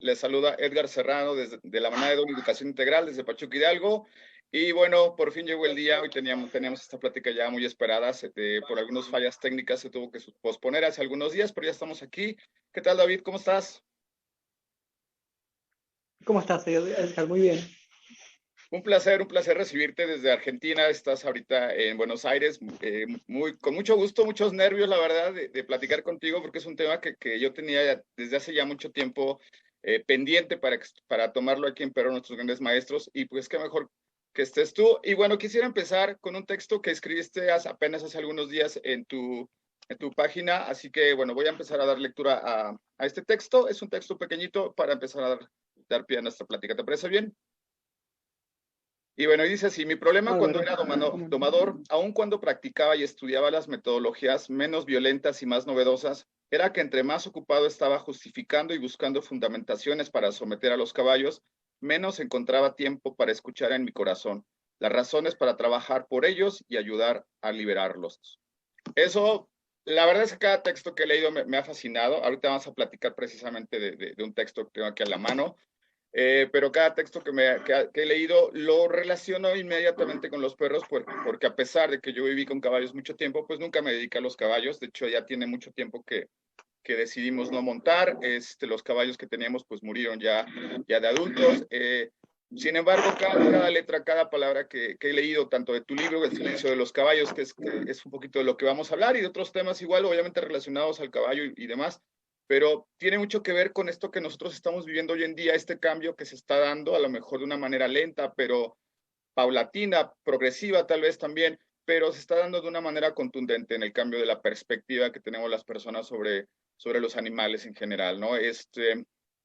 Les saluda Edgar Serrano desde de la manada de Educación Integral desde Pachuca Hidalgo. Y bueno, por fin llegó el día. Hoy teníamos esta plática ya muy esperada. Por algunas fallas técnicas se tuvo que posponer hace algunos días, pero ya estamos aquí. ¿Qué tal, David? ¿Cómo estás? ¿Cómo estás, Edgar? Muy bien. Un placer recibirte desde Argentina. Estás ahorita en Buenos Aires, con mucho gusto, muchos nervios, la verdad, de platicar contigo, porque es un tema que yo tenía desde hace ya mucho tiempo pendiente para tomarlo aquí en Perú, nuestros grandes maestros, y pues qué mejor que estés tú. Y bueno, quisiera empezar con un texto que escribiste apenas hace algunos días en tu página, así que bueno, voy a empezar a dar lectura a este texto. Es un texto pequeñito para empezar a dar pie a nuestra plática. ¿Te parece bien? Y bueno, y dice así: mi problema cuando Bárbaro. era domador, aun cuando practicaba y estudiaba las metodologías menos violentas y más novedosas, era que entre más ocupado estaba justificando y buscando fundamentaciones para someter a los caballos, menos encontraba tiempo para escuchar en mi corazón las razones para trabajar por ellos y ayudar a liberarlos. Eso, la verdad es que cada texto que he leído me ha fascinado. Ahorita vamos a platicar precisamente de un texto que tengo aquí a la mano. Pero cada texto que he leído lo relaciono inmediatamente con los perros, porque a pesar de que yo viví con caballos mucho tiempo, pues nunca me dediqué a los caballos. De hecho, ya tiene mucho tiempo que decidimos no montar. Los caballos que teníamos pues murieron ya de adultos. Sin embargo, cada letra, cada palabra que he leído, tanto de tu libro, El silencio de los caballos, que es un poquito de lo que vamos a hablar, y de otros temas igual, obviamente relacionados al caballo y demás, pero tiene mucho que ver con esto que nosotros estamos viviendo hoy en día, este cambio que se está dando, a lo mejor de una manera lenta, pero paulatina, progresiva tal vez también, pero se está dando de una manera contundente en el cambio de la perspectiva que tenemos las personas sobre los animales en general, ¿no?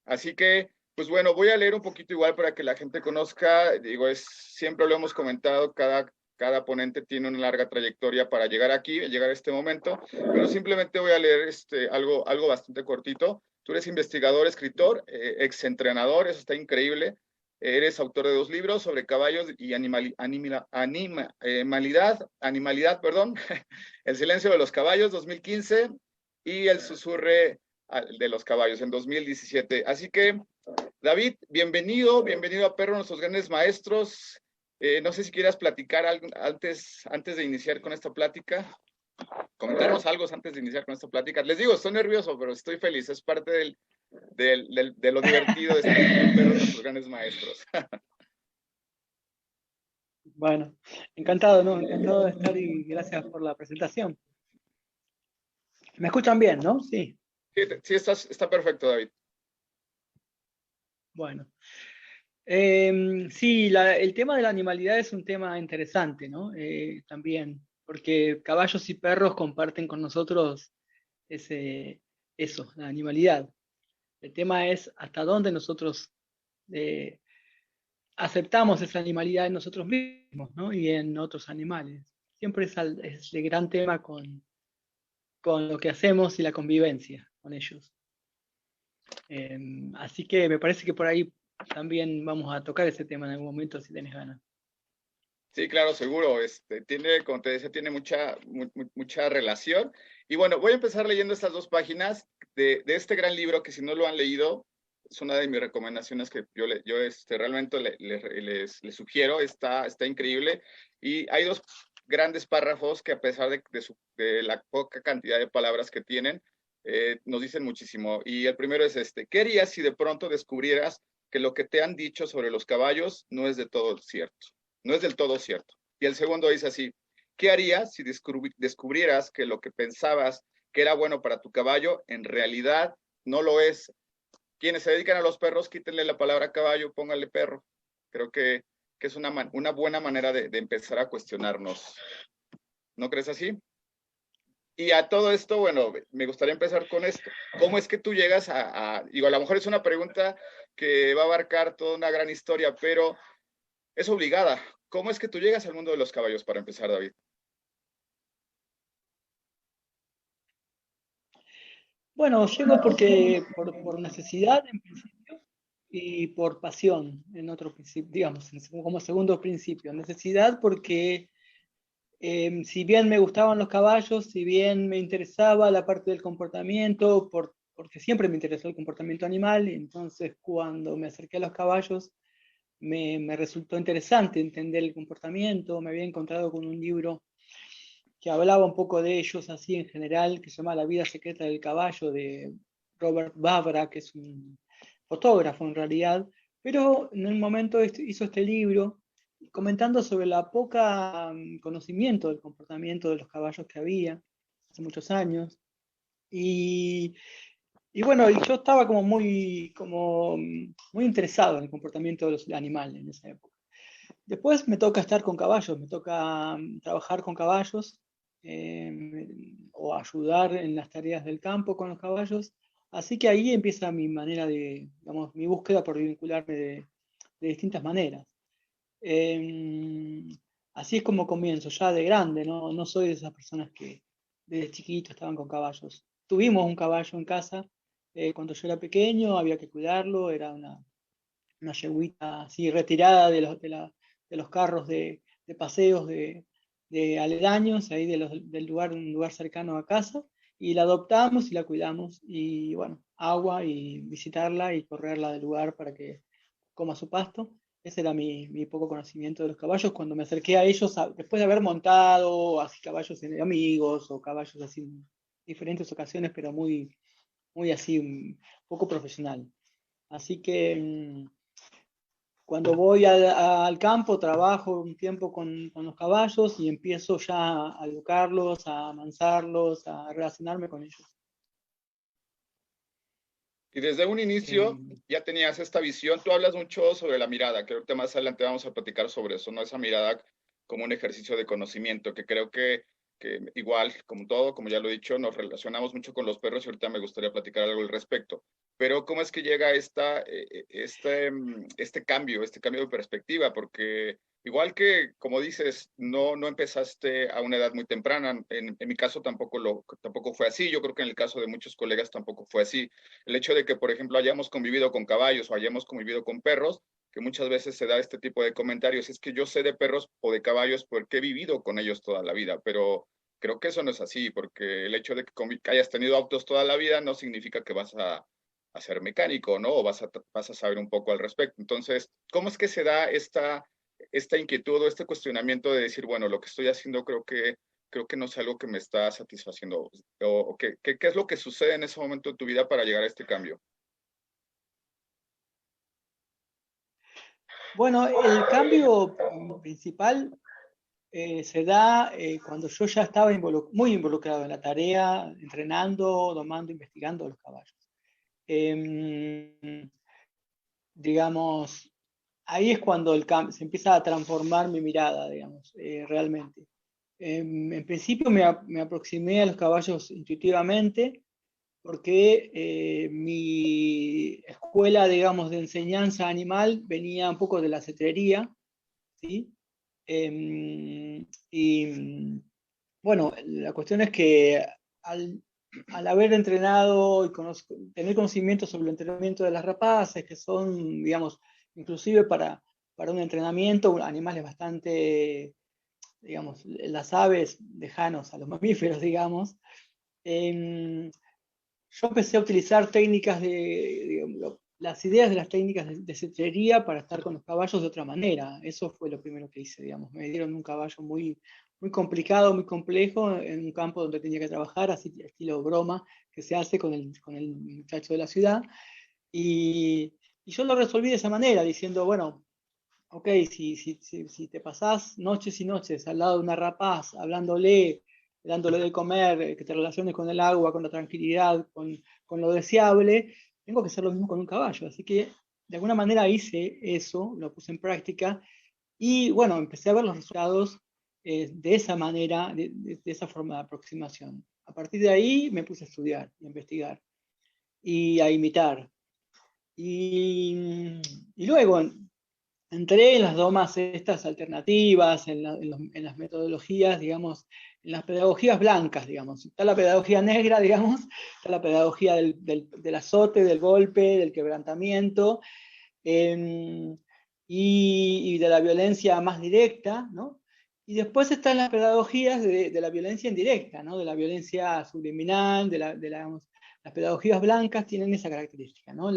Así que, pues bueno, voy a leer un poquito igual para que la gente conozca. Digo, siempre lo hemos comentado, cada ponente tiene una larga trayectoria para llegar aquí, llegar a este momento, pero simplemente voy a leer algo bastante cortito. Tú eres investigador, escritor, exentrenador, eso está increíble. Eres autor de 2 libros sobre caballos y animalidad, perdón. El silencio de los caballos, 2015, y El susurre de los caballos, en 2017. Así que, David, bienvenido a Perro, nuestros grandes maestros. No sé si quieras platicar algo antes de iniciar con esta plática. Comentarnos algo antes de iniciar con esta plática. Les digo, estoy nervioso, pero estoy feliz. Es parte de lo divertido de estar con Perro, nuestros grandes maestros. Bueno, encantado, ¿no? Encantado de estar y gracias por la presentación. ¿Me escuchan bien, no? Sí. Sí, está perfecto, David. Bueno. Sí, el tema de la animalidad es un tema interesante, ¿no? También, porque caballos y perros comparten con nosotros eso, la animalidad. El tema es hasta dónde nosotros eh, aceptamos esa animalidad en nosotros mismos, ¿no? Y en otros animales. Siempre es el gran tema con lo que hacemos y la convivencia con ellos. Así que me parece que por ahí también vamos a tocar ese tema en algún momento si tenés ganas. Sí, claro, seguro. Como te decía, tiene mucha relación. Y bueno, voy a empezar leyendo estas 2 páginas de este gran libro que, si no lo han leído, es una de mis recomendaciones que yo realmente les sugiero. Está increíble. Y hay 2 grandes párrafos que, a pesar de la poca cantidad de palabras que tienen, nos dicen muchísimo. Y el primero es este: ¿qué harías si de pronto descubrieras que lo que te han dicho sobre los caballos no es de todo cierto? No es del todo cierto. Y el segundo dice así: ¿qué harías si descubrieras que lo que pensabas que era bueno para tu caballo, en realidad no lo es? Quienes se dedican a los perros, quítenle la palabra caballo, pónganle perro. Creo que es una buena manera de empezar a cuestionarnos. ¿No crees así? Y a todo esto, bueno, me gustaría empezar con esto. ¿Cómo es que tú llegas digo, a lo mejor es una pregunta que va a abarcar toda una gran historia, pero es obligada. ¿Cómo es que tú llegas al mundo de los caballos, para empezar, David? Bueno, llego porque por necesidad en principio y por pasión en otro principio, digamos, como segundo principio. Necesidad porque si bien me gustaban los caballos, si bien me interesaba la parte del comportamiento, por porque siempre me interesó el comportamiento animal, y entonces cuando me acerqué a los caballos, me resultó interesante entender el comportamiento. Me había encontrado con un libro que hablaba un poco de ellos así en general, que se llama La vida secreta del caballo, de Robert Babra, que es un fotógrafo en realidad, pero en un momento hizo este libro comentando sobre la poca conocimiento del comportamiento de los caballos que había hace muchos años. Y, y bueno, yo estaba muy interesado en el comportamiento de los animales en esa época. Después me toca estar con caballos, me toca trabajar con caballos, o ayudar en las tareas del campo con los caballos. Así que ahí empieza mi manera digamos, mi búsqueda por vincularme de distintas maneras. Eh, Así es como comienzo, ya de grande, no soy de esas personas que desde chiquito estaban con caballos. Tuvimos un caballo en casa cuando yo era pequeño, había que cuidarlo, era una yeguita así retirada de los carros de paseos de aledaños, ahí del lugar, un lugar cercano a casa, y la adoptamos y la cuidamos, y bueno, agua y visitarla y correrla del lugar para que coma su pasto. Ese era mi poco conocimiento de los caballos cuando me acerqué a ellos, después de haber montado así caballos de amigos o caballos así en diferentes ocasiones, pero muy así, poco profesional. Así que cuando voy al campo, trabajo un tiempo con los caballos y empiezo ya a educarlos, a amansarlos, a relacionarme con ellos. Y desde un inicio ya tenías esta visión. Tú hablas mucho sobre la mirada, que ahorita más adelante vamos a platicar sobre eso, ¿no? Esa mirada como un ejercicio de conocimiento, que creo que igual, como todo, como ya lo he dicho, nos relacionamos mucho con los perros y ahorita me gustaría platicar algo al respecto. Pero ¿cómo es que llega este cambio de perspectiva? Porque igual que, como dices, no empezaste a una edad muy temprana. En mi caso tampoco fue así. Yo creo que en el caso de muchos colegas tampoco fue así. El hecho de que, por ejemplo, hayamos convivido con caballos o hayamos convivido con perros, que muchas veces se da este tipo de comentarios, es que yo sé de perros o de caballos porque he vivido con ellos toda la vida, pero creo que eso no es así, porque el hecho de que hayas tenido autos toda la vida no significa que vas a ser mecánico, ¿no? O vas a saber un poco al respecto. Entonces, ¿cómo es que se da esta inquietud o este cuestionamiento de decir, bueno, lo que estoy haciendo creo que no es algo que me está satisfaciendo? ¿O qué es lo que sucede en ese momento de tu vida para llegar a este cambio? Bueno, el cambio principal se da cuando yo ya estaba muy involucrado en la tarea, entrenando, domando, investigando los caballos. Digamos, ahí es cuando se empieza a transformar mi mirada, digamos, realmente. En principio me aproximé a los caballos intuitivamente, porque mi escuela, digamos, de enseñanza animal venía un poco de la cetrería, ¿sí? Y bueno, la cuestión es que al haber entrenado y tener conocimiento sobre el entrenamiento de las rapaces, que son, digamos, inclusive para un entrenamiento, animales bastante, digamos, las aves lejanos a los mamíferos, digamos, yo empecé a utilizar técnicas digamos, las ideas de las técnicas de cetrería para estar con los caballos de otra manera. Eso fue lo primero que hice, digamos. Me dieron un caballo muy complicado, muy complejo, en un campo donde tenía que trabajar, así estilo broma, que se hace con el muchacho de la ciudad. Y yo lo resolví de esa manera, diciendo, bueno, ok, si te pasás noches y noches al lado de una rapaz, hablándole, dándole de comer, que te relaciones con el agua, con la tranquilidad, con lo deseable, tengo que hacer lo mismo con un caballo. Así que de alguna manera hice eso, lo puse en práctica y bueno, empecé a ver los resultados de esa manera, de esa forma de aproximación. A partir de ahí me puse a estudiar, a investigar y a imitar. Y luego entré en las domas estas alternativas, en las metodologías, digamos, en las pedagogías blancas, digamos. Está la pedagogía negra, digamos, está la pedagogía del azote, del golpe, del quebrantamiento, eh, y de la violencia más directa, ¿no? Y después están las pedagogías de la violencia indirecta, ¿no? De la violencia subliminal, Las pedagogías blancas tienen esa característica, ¿no?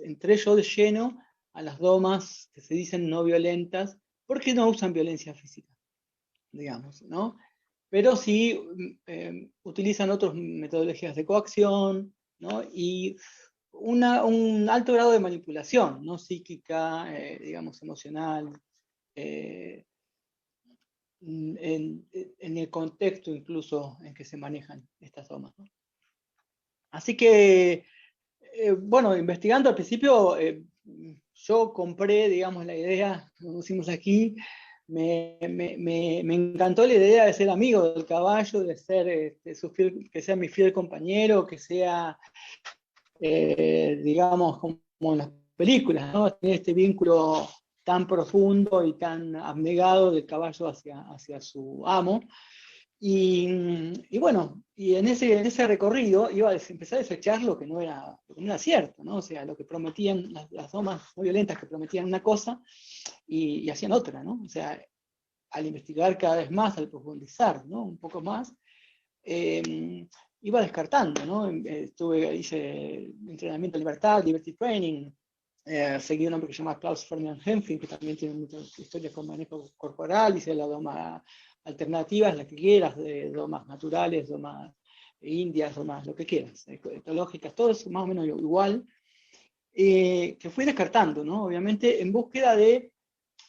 Entré yo de lleno a las domas que se dicen no violentas, porque no usan violencia física, digamos, ¿no? Pero sí utilizan otras metodologías de coacción, ¿no? Y un alto grado de manipulación, ¿no? Psíquica, digamos, emocional, en el contexto incluso en que se manejan estas domas, ¿no? Así que, bueno, investigando al principio, yo compré, digamos, la idea, como decimos aquí, me encantó la idea de ser amigo del caballo, de ser, que sea mi fiel compañero, que sea, digamos, como en las películas, ¿no? Tener este vínculo tan profundo y tan abnegado del caballo hacia su amo. Y bueno, y en ese recorrido iba a empezar a desechar lo que no era cierto, ¿no? O sea, lo que prometían, las domas muy violentas que prometían una cosa y hacían otra, ¿no? O sea, al investigar cada vez más, al profundizar, ¿no? Un poco más, iba descartando, ¿no? Hice entrenamiento en libertad, Liberty Training, seguí un hombre que se llama Klaus Ferdinand Hempfling, que también tiene muchas historias con manejo corporal, hice la doma alternativas, las que quieras, de domas naturales, domas indias, domas lo que quieras, etológicas, todo es más o menos igual, que fui descartando, ¿no? Obviamente en búsqueda de,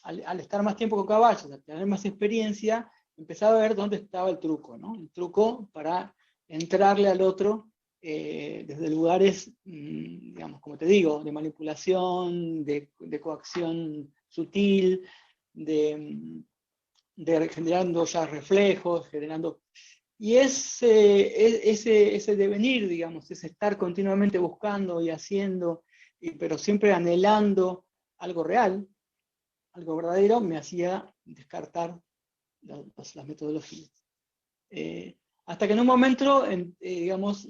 al estar más tiempo con caballos, al tener más experiencia, empezaba a ver dónde estaba el truco, ¿no? El truco para entrarle al otro desde lugares, digamos, como te digo, de manipulación, de coacción sutil, generando ya reflejos, generando... Y ese devenir, digamos, ese estar continuamente buscando y haciendo, pero siempre anhelando algo real, algo verdadero, me hacía descartar las metodologías. Hasta que en un momento, digamos,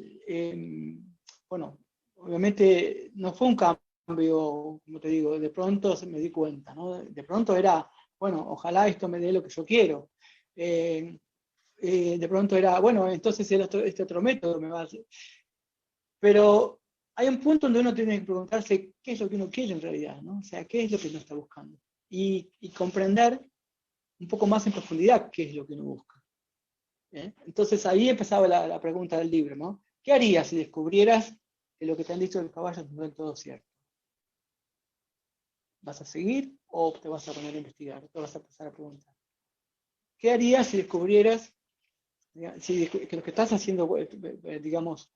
bueno, obviamente no fue un cambio, como te digo, de pronto me di cuenta, ¿no? De pronto era, bueno, ojalá esto me dé lo que yo quiero. De pronto era, bueno, entonces este otro método me va a hacer. Pero hay un punto donde uno tiene que preguntarse qué es lo que uno quiere en realidad, ¿no? O sea, qué es lo que uno está buscando. Y comprender un poco más en profundidad qué es lo que uno busca. Entonces ahí empezaba la pregunta del libro, ¿no? ¿Qué harías si descubrieras que lo que te han dicho los caballos no es del todo cierto? ¿Vas a seguir o te vas a poner a investigar? Te vas a empezar a preguntar. ¿Qué harías si descubrieras que lo que estás haciendo, digamos,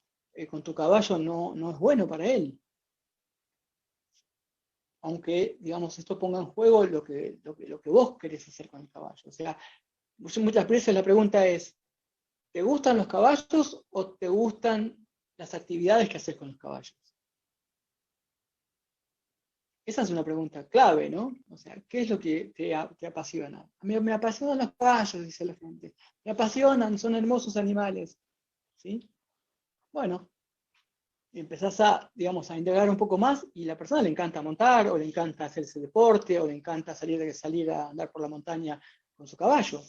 con tu caballo no es bueno para él? Aunque, digamos, esto ponga en juego lo que vos querés hacer con el caballo. O sea, muchas veces la pregunta es, ¿te gustan los caballos o te gustan las actividades que haces con los caballos? Esa es una pregunta clave, ¿no? O sea, ¿qué es lo que te apasiona? A mí me apasionan los caballos, dice la gente. Me apasionan, son hermosos animales. ¿Sí? Bueno, empezás digamos, a integrar un poco más y a la persona le encanta montar, o le encanta hacer ese deporte, o le encanta salir a andar por la montaña con su caballo,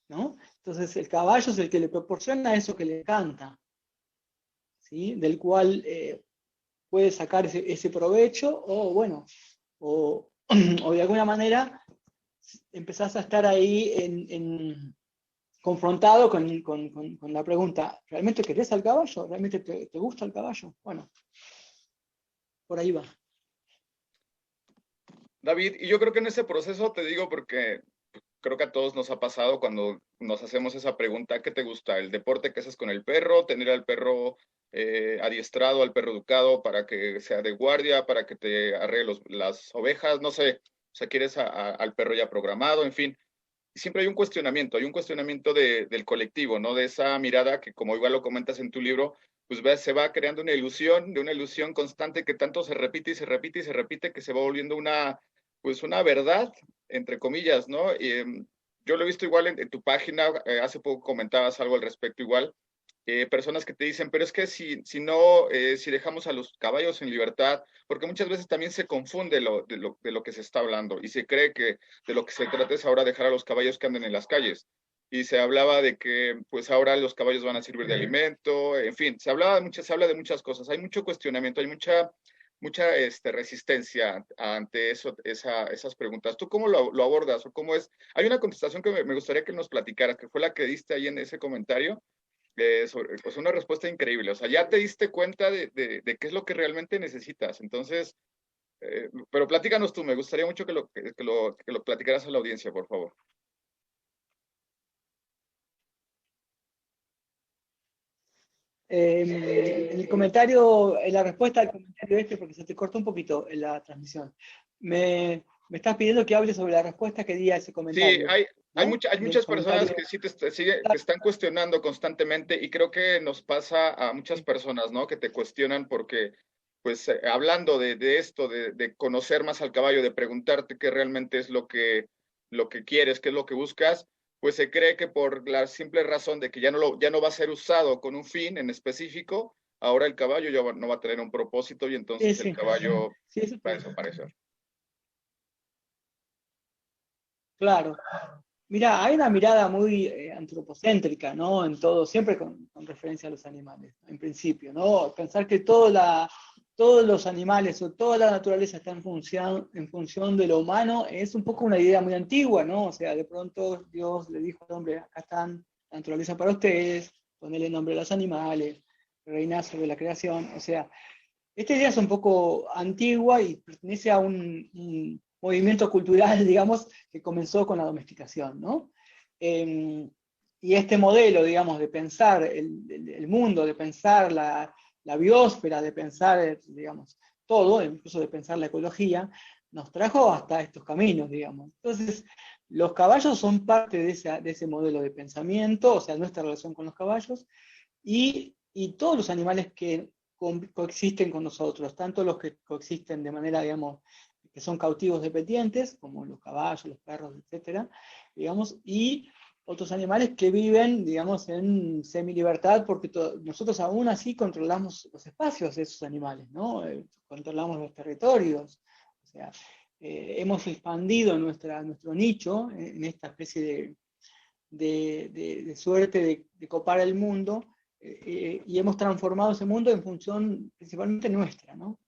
¿no? Entonces el caballo es el que le proporciona eso que le encanta, ¿sí? Del cual puede sacar ese provecho, o bueno, o de alguna manera empezás a estar ahí confrontado con la pregunta, ¿realmente querés al caballo? ¿Realmente te gusta el caballo? Bueno, por ahí va. David, y yo creo que en ese proceso te digo porque creo que a todos nos ha pasado cuando nos hacemos esa pregunta, ¿qué te gusta? ¿El deporte que haces con el perro? ¿Tener al perro adiestrado, al perro educado para que sea de guardia, para que te arregle las ovejas? No sé, o sea, ¿quieres al perro ya programado? En fin, y siempre hay un cuestionamiento del colectivo, ¿no? De esa mirada que, como igual lo comentas en tu libro, pues se va creando una ilusión, de una ilusión constante que tanto se repite y se repite y se repite, que se va volviendo pues una verdad, entre comillas, ¿no? Yo lo he visto igual en tu página, hace poco comentabas algo al respecto igual, personas que te dicen, pero es que si no, si dejamos a los caballos en libertad, porque muchas veces también se confunde de lo que se está hablando y se cree que de lo que se trata es ahora dejar a los caballos que anden en las calles. y se hablaba de que pues ahora los caballos van a servir de alimento, en fin, se habla de muchas cosas, hay mucho cuestionamiento, hay mucha resistencia ante esas preguntas. ¿Tú cómo lo abordas o cómo es? Hay una contestación que me gustaría que nos platicaras, que fue la que diste ahí en ese comentario, pues una respuesta increíble. O sea, ya te diste cuenta de qué es lo que realmente necesitas. Entonces, pero platícanos tú, me gustaría mucho que lo platicaras a la audiencia, por favor. En el comentario, en la respuesta al comentario porque se te cortó un poquito en la transmisión, me estás pidiendo que hable sobre la respuesta que di a ese Sí, comentario, hay ¿no? muchas personas que sí te están cuestionando constantemente y creo que nos pasa a muchas personas, ¿no? Que te cuestionan porque, pues, hablando de esto, de conocer más al caballo, de preguntarte qué realmente es lo que quieres, qué es lo que buscas, pues se cree que por la simple razón de que ya no va a ser usado con un fin en específico, ahora el caballo ya no va a tener un propósito y Sí, entonces el sí. caballo Sí, eso va a sí. desaparecer. Claro. Mira, hay una mirada muy antropocéntrica, ¿no? En todo, siempre con referencia a los animales, en principio, ¿no? Pensar que todos los animales o toda la naturaleza está en función de lo humano es un poco una idea muy antigua, ¿no? O sea, de pronto Dios le dijo al hombre, acá están la naturaleza para ustedes, ponele nombre a los animales, reinar sobre la creación, o sea, esta idea es un poco antigua y pertenece a un movimiento cultural, digamos, que comenzó con la domesticación, ¿no? Y este modelo, digamos, de pensar el mundo, de pensar la biosfera, de pensar, digamos, todo, incluso de pensar la ecología, nos trajo hasta estos caminos, digamos. Entonces, los caballos son parte de ese modelo de pensamiento, o sea, nuestra relación con los caballos, y todos los animales que coexisten con nosotros, tanto los que coexisten de manera, digamos, que son cautivos dependientes, como los caballos, los perros, etcétera, digamos, y otros animales que viven, digamos, en semi-libertad, porque nosotros aún así controlamos los espacios de esos animales, ¿no? Controlamos los territorios, o sea, hemos expandido nuestro nicho en esta especie de suerte de copar el mundo, y hemos transformado ese mundo en función principalmente nuestra, ¿no?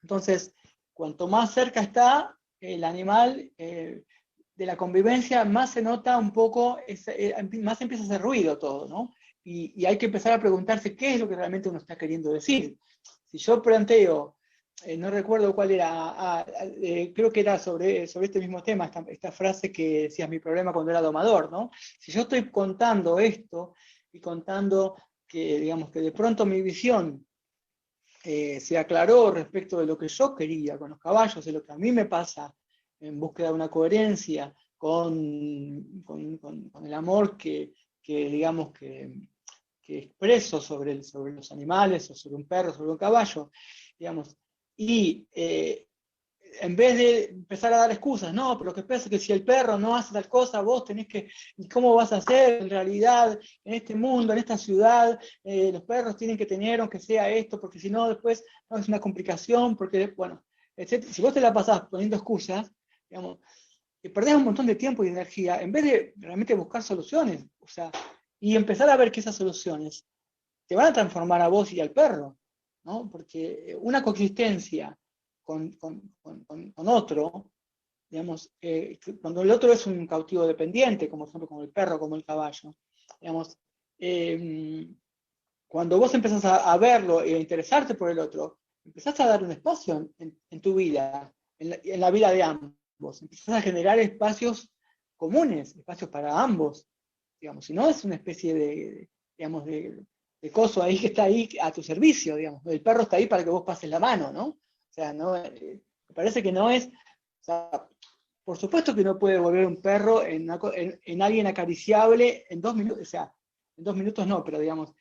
Entonces, cuanto más cerca está el animal de la convivencia, más se nota un poco, más empieza a hacer ruido todo, ¿no? Y hay que empezar a preguntarse qué es lo que realmente uno está queriendo decir. Si yo planteo, no recuerdo cuál era, creo que era sobre este mismo tema, esta frase que decías, mi problema cuando era domador, ¿no? Si yo estoy contando esto y contando que, digamos, que de pronto mi visión se aclaró respecto de lo que yo quería con los caballos, de lo que a mí me pasa en búsqueda de una coherencia con el amor digamos, que expreso sobre los animales, o sobre un perro, sobre un caballo, digamos, y en vez de empezar a dar excusas, no, pero lo que pasa es que si el perro no hace tal cosa, vos tenés que, ¿y cómo vas a hacer en realidad en este mundo, en esta ciudad? Los perros tienen que tener, aunque sea esto, porque si no, después no, es una complicación, porque, bueno, etc. Si vos te la pasás poniendo excusas, digamos, perdés un montón de tiempo y energía, en vez de realmente buscar soluciones, o sea, y empezar a ver que esas soluciones te van a transformar a vos y al perro, ¿no? Porque una coexistencia con otro, digamos, cuando el otro es un cautivo dependiente, como por ejemplo como el perro, como el caballo, digamos, cuando vos empezás a verlo e a interesarte por el otro, empezás a dar un espacio en tu vida, en la vida de ambos, empezás a generar espacios comunes, espacios para ambos, digamos, si no es una especie digamos, de coso ahí que está ahí a tu servicio, digamos, el perro está ahí para que vos pases la mano, ¿no? O sea, no, me parece que no es, o sea, por supuesto que no puede volver un perro en alguien acariciable en 2 minutos, o sea, en 2 minutos no, pero digamos,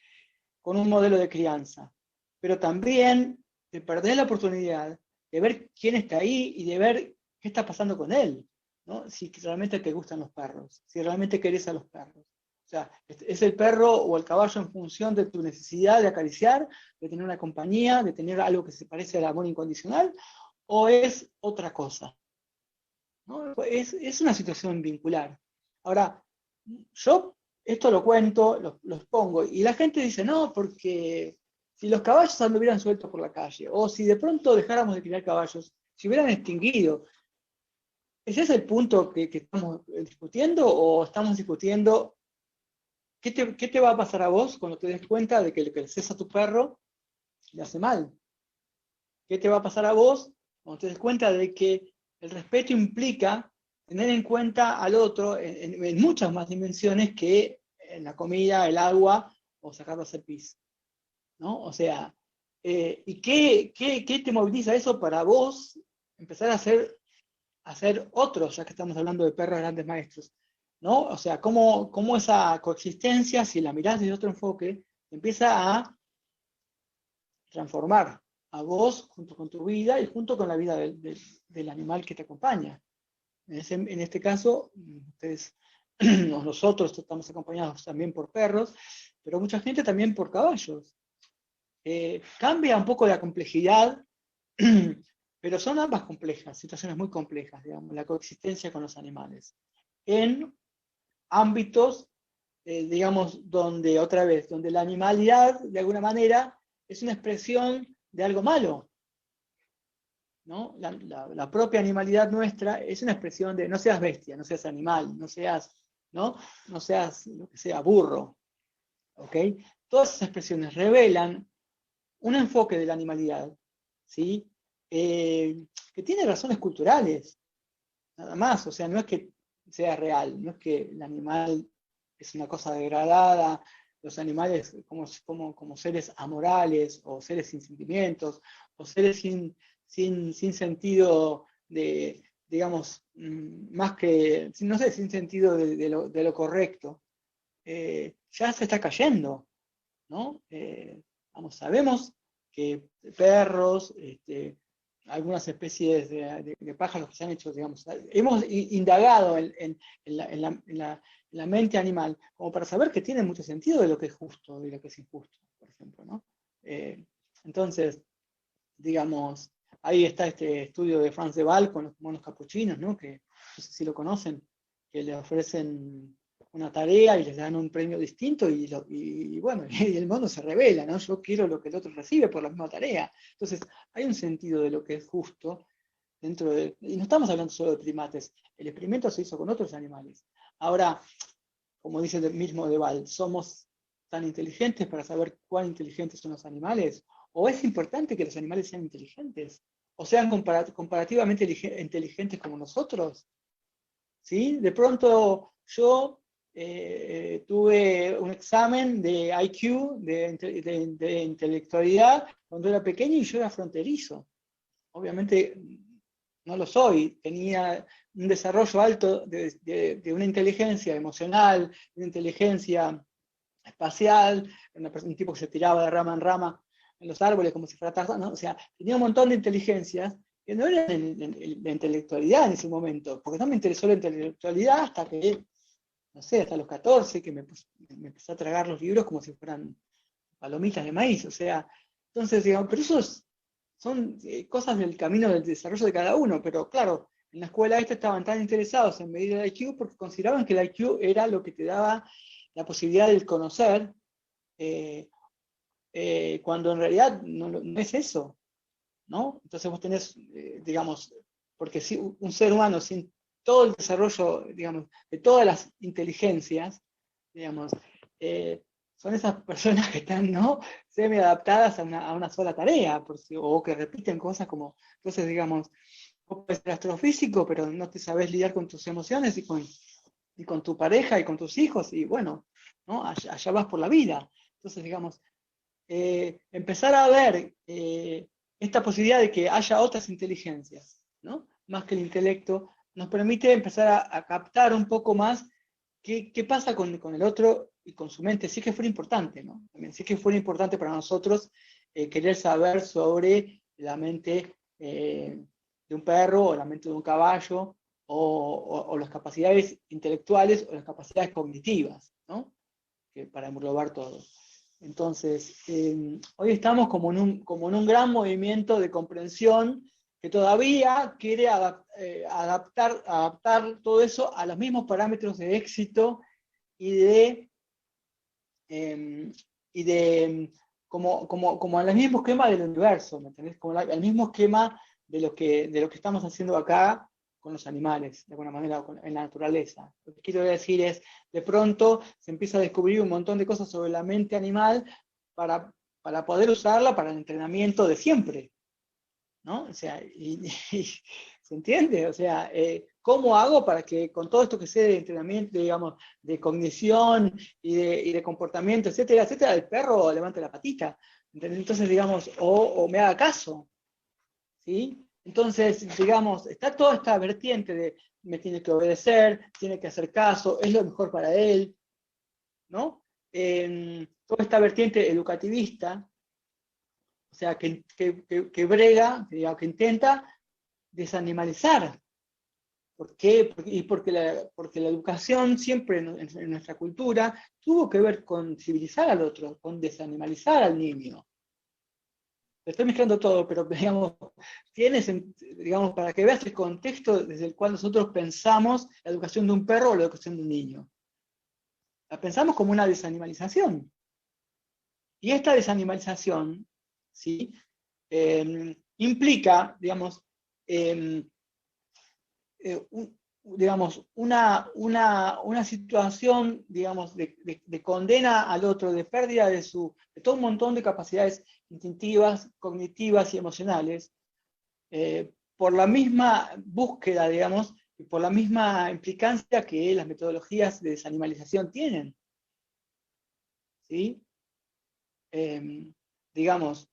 con un modelo de crianza. Pero también te perdés la oportunidad de ver quién está ahí y de ver qué está pasando con él, ¿no? Si realmente te gustan los perros, si realmente querés a los perros. O sea, es el perro o el caballo en función de tu necesidad de acariciar, de tener una compañía, de tener algo que se parece al amor incondicional, o es otra cosa, ¿no? Es una situación vincular. Ahora, yo esto lo cuento, lo expongo, y la gente dice, no, porque si los caballos anduvieran sueltos por la calle, o si de pronto dejáramos de criar caballos, se hubieran extinguido. ¿Ese es el punto que estamos discutiendo, o estamos discutiendo qué te va a pasar a vos cuando te des cuenta de que lo que le haces a tu perro le hace mal? ¿Qué te va a pasar a vos cuando te des cuenta de que el respeto implica tener en cuenta al otro en muchas más dimensiones que en la comida, el agua o sacarlo a hacer pis? ¿No? O sea, ¿y qué te moviliza eso para vos empezar a hacer otros, ya que estamos hablando de perros grandes maestros? ¿No? O sea, cómo esa coexistencia, si la mirás desde otro enfoque, empieza a transformar a vos junto con tu vida y junto con la vida del animal que te acompaña. En este caso, ustedes, nosotros estamos acompañados también por perros, pero mucha gente también por caballos. Cambia un poco la complejidad, pero son ambas complejas, situaciones muy complejas, digamos, la coexistencia con los animales. En ámbitos, digamos, donde la animalidad, de alguna manera, es una expresión de algo malo, ¿no? La propia animalidad nuestra es una expresión de no seas bestia, no seas animal, no seas lo que sea, burro, ¿ok? Todas esas expresiones revelan un enfoque de la animalidad, ¿sí? Que tiene razones culturales, nada más. O sea, no es que sea real, no es que el animal es una cosa degradada, los animales como seres amorales, o seres sin sentimientos, o seres sin sentido de, digamos, más que, no sé, sin sentido de lo correcto. Ya se está cayendo, ¿no? Sabemos que perros, algunas especies de pájaros que se han hecho, digamos, hemos indagado en la mente animal, como para saber que tiene mucho sentido de lo que es justo y lo que es injusto, por ejemplo, ¿no? Entonces, digamos, ahí está este estudio de Franz de Waal con los monos capuchinos, ¿no? Que no sé si lo conocen, que le ofrecen una tarea y les dan un premio distinto y bueno, y el mono se revela, ¿no? Yo quiero lo que el otro recibe por la misma tarea. Entonces, hay un sentido de lo que es justo dentro de... Y no estamos hablando solo de primates, el experimento se hizo con otros animales. Ahora, como dice el mismo de Waal, ¿somos tan inteligentes para saber cuán inteligentes son los animales? ¿O es importante que los animales sean inteligentes? ¿O sean comparativamente inteligentes como nosotros? ¿Sí? De pronto yo tuve un examen de IQ, de intelectualidad, cuando era pequeño y yo era fronterizo. Obviamente no lo soy, tenía un desarrollo alto de una inteligencia emocional, una inteligencia espacial, un tipo que se tiraba de rama en rama en los árboles como si fuera Tarzán, ¿no? O sea, tenía un montón de inteligencias que no era la intelectualidad en ese momento, porque no me interesó la intelectualidad hasta que, no sé, hasta los 14, que me empecé a tragar los libros como si fueran palomitas de maíz, o sea, entonces, digamos, pero esos son cosas del camino del desarrollo de cada uno, pero claro, en la escuela estaban tan interesados en medir el IQ porque consideraban que el IQ era lo que te daba la posibilidad de conocer, cuando en realidad no es eso, ¿no? Entonces vos tenés, digamos, porque si un ser humano sin todo el desarrollo, digamos, de todas las inteligencias, digamos, son esas personas que están, ¿no?, semi adaptadas a una sola tarea, o que repiten cosas como, entonces, digamos, vos puedes ser astrofísico, pero no te sabés lidiar con tus emociones y con tu pareja y con tus hijos, y bueno, ¿no? Allá vas por la vida. Entonces, digamos, empezar a ver esta posibilidad de que haya otras inteligencias, ¿no?, más que el intelecto, nos permite empezar a captar un poco más qué pasa con el otro y con su mente, si es que fuera importante, ¿no? También, si es que fuera importante para nosotros querer saber sobre la mente de un perro o la mente de un caballo, o las capacidades intelectuales o las capacidades cognitivas, ¿no?, que para englobar todo. Entonces, hoy estamos como en un gran movimiento de comprensión que todavía quiere adaptar todo eso a los mismos parámetros de éxito y de y de como el mismo esquema del universo, ¿me entendés? Como el mismo esquema de lo que estamos haciendo acá con los animales, de alguna manera, en la naturaleza. Lo que quiero decir es, de pronto se empieza a descubrir un montón de cosas sobre la mente animal para poder usarla para el entrenamiento de siempre, ¿no? O sea, ¿se entiende? O sea, ¿cómo hago para que con todo esto que sé de entrenamiento, digamos, de cognición y de comportamiento, etcétera, etcétera, el perro levante la patita? ¿Entendés? Entonces, digamos, o me haga caso, ¿sí? Entonces, digamos, está toda esta vertiente de me tiene que obedecer, tiene que hacer caso, es lo mejor para él, ¿no? Toda esta vertiente educativista, o sea, que brega, digamos, que intenta desanimalizar. ¿Por qué? Porque la educación siempre en nuestra cultura tuvo que ver con civilizar al otro, con desanimalizar al niño. Estoy mezclando todo, pero digamos, digamos, para que veas el contexto desde el cual nosotros pensamos la educación de un perro o la educación de un niño. La pensamos como una desanimalización. Y esta desanimalización, ¿sí? Implica, digamos, digamos una situación, digamos, de condena al otro, de pérdida de todo un montón de capacidades instintivas, cognitivas y emocionales, por la misma búsqueda, digamos, y por la misma implicancia que las metodologías de desanimalización tienen. ¿Sí? Digamos,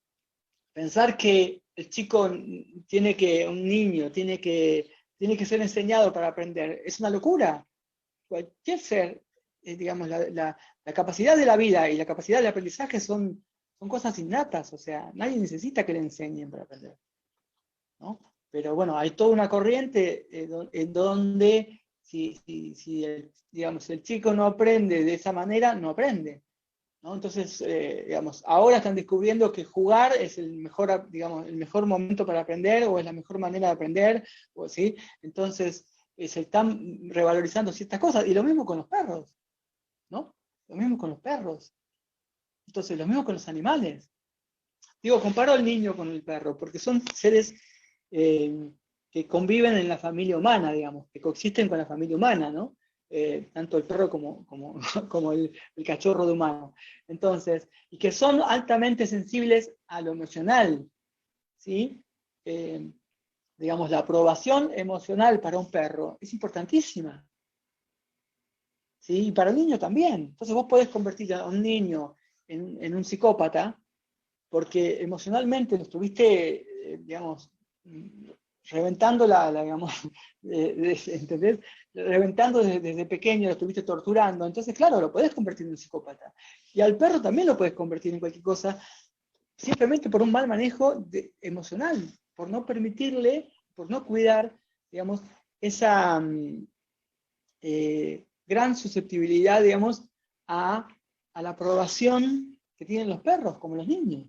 pensar que el chico un niño tiene que ser enseñado para aprender, es una locura. Cualquier ser, digamos, la capacidad de la vida y la capacidad del aprendizaje son cosas innatas, o sea, nadie necesita que le enseñen para aprender, ¿no? Pero bueno, hay toda una corriente en donde si digamos, el chico no aprende de esa manera, no aprende, ¿no? Entonces, digamos, ahora están descubriendo que jugar es digamos, el mejor momento para aprender, o es la mejor manera de aprender, ¿sí? Entonces, se están revalorizando ciertas cosas, y lo mismo con los perros, ¿no? Lo mismo con los perros. Entonces, lo mismo con los animales. Digo, comparo al niño con el perro, porque son seres que conviven en la familia humana, digamos, que coexisten con la familia humana, ¿no? Tanto el perro como el cachorro de humano. Entonces, y que son altamente sensibles a lo emocional, ¿sí? Digamos, la aprobación emocional para un perro es importantísima, ¿sí? Y para el niño también. Entonces vos podés convertir a un niño en un psicópata porque emocionalmente lo estuviste, digamos, reventando digamos, ¿entendés? Reventando desde pequeño, lo estuviste torturando, entonces claro, lo podés convertir en un psicópata. Y al perro también lo podés convertir en cualquier cosa, simplemente por un mal manejo emocional, por no permitirle, por no cuidar, digamos, esa gran susceptibilidad, digamos, a la aprobación que tienen los perros, como los niños.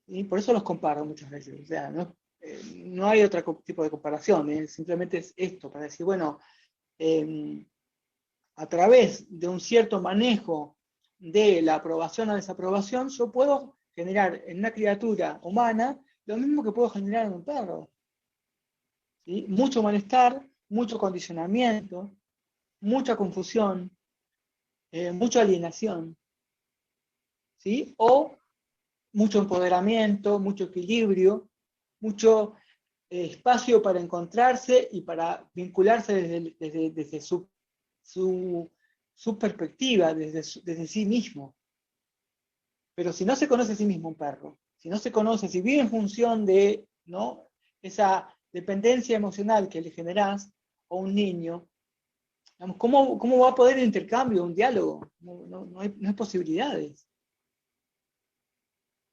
Y por eso los comparo muchas veces. O sea, no hay otro tipo de comparación, simplemente es esto, para decir, bueno, a través de un cierto manejo de la aprobación o desaprobación, yo puedo generar en una criatura humana lo mismo que puedo generar en un perro. ¿Sí? Mucho malestar, mucho condicionamiento, mucha confusión, mucha alienación, ¿sí? O mucho empoderamiento, mucho equilibrio, mucho espacio para encontrarse y para vincularse desde su perspectiva, desde sí mismo. Pero si no se conoce a sí mismo un perro, si no se conoce, si vive en función de, ¿no?, esa dependencia emocional que le generás, o un niño, digamos, ¿cómo va a poder el intercambio, un diálogo? No hay posibilidades.